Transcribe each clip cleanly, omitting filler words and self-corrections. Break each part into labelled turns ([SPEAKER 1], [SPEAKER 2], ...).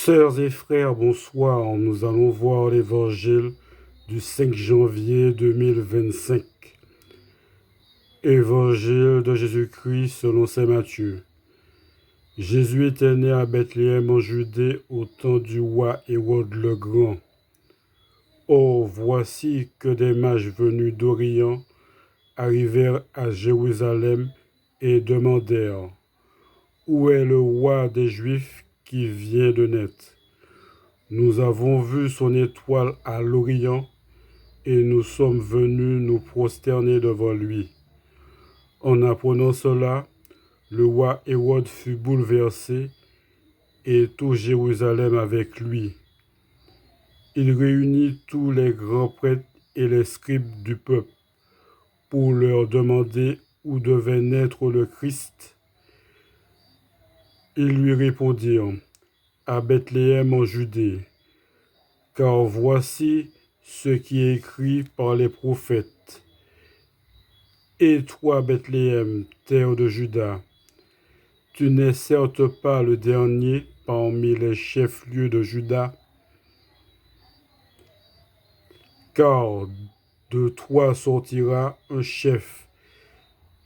[SPEAKER 1] Sœurs et frères, bonsoir. Nous allons voir l'évangile du 5 janvier 2025. Évangile de Jésus-Christ selon saint Matthieu. Jésus était né à Bethléem en Judée au temps du roi Hérode le Grand. Or, voici que des mages venus d'Orient arrivèrent à Jérusalem et demandèrent: Où est le roi des Juifs qui vient de naître? Nous avons vu son étoile à l'Orient et nous sommes venus nous prosterner devant lui. En apprenant cela, le roi Hérode fut bouleversé et tout Jérusalem avec lui. Il réunit tous les grands prêtres et les scribes du peuple pour leur demander où devait naître le Christ. Ils lui répondirent: À Bethléem en Judée, car voici ce qui est écrit par les prophètes. Et toi, Bethléem, terre de Juda, tu n'es certes pas le dernier parmi les chefs-lieux de Juda, car de toi sortira un chef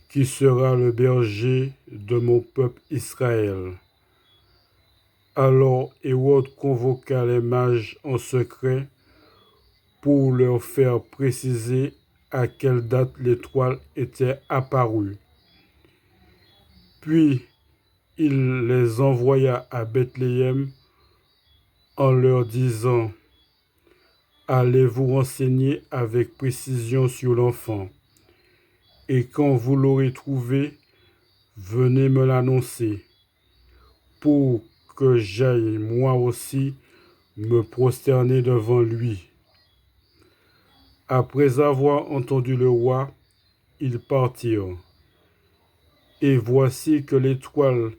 [SPEAKER 1] qui sera le berger de mon peuple Israël. Alors Hérode convoqua les mages en secret pour leur faire préciser à quelle date l'étoile était apparue. Puis il les envoya à Bethléem en leur disant: Allez vous renseigner avec précision sur l'enfant, et quand vous l'aurez trouvé, venez me l'annoncer, pour que j'aille moi aussi me prosterner devant lui. Après avoir entendu le roi, ils partirent. Et voici que l'étoile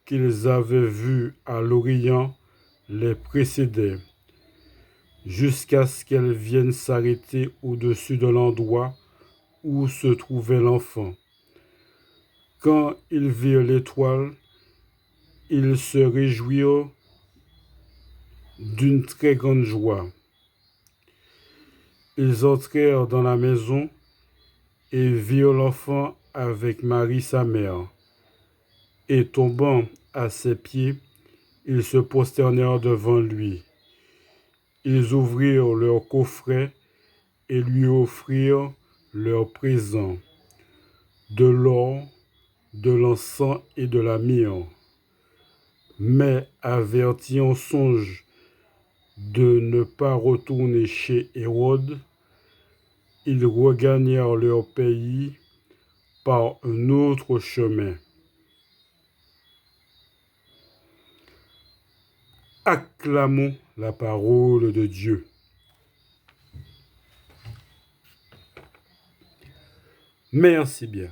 [SPEAKER 1] qu'ils avaient vue à l'Orient les précédait, jusqu'à ce qu'elle vienne s'arrêter au-dessus de l'endroit où se trouvait l'enfant. Quand ils virent l'étoile, ils se réjouirent d'une très grande joie. Ils entrèrent dans la maison et virent l'enfant avec Marie sa mère. Et tombant à ses pieds, ils se prosternèrent devant lui. Ils ouvrirent leur coffret et lui offrirent leurs présents: de l'or, de l'encens et de la myrrhe. Mais avertis en songe de ne pas retourner chez Hérode, ils regagnèrent leur pays par un autre chemin. Acclamons la parole de Dieu. Merci bien.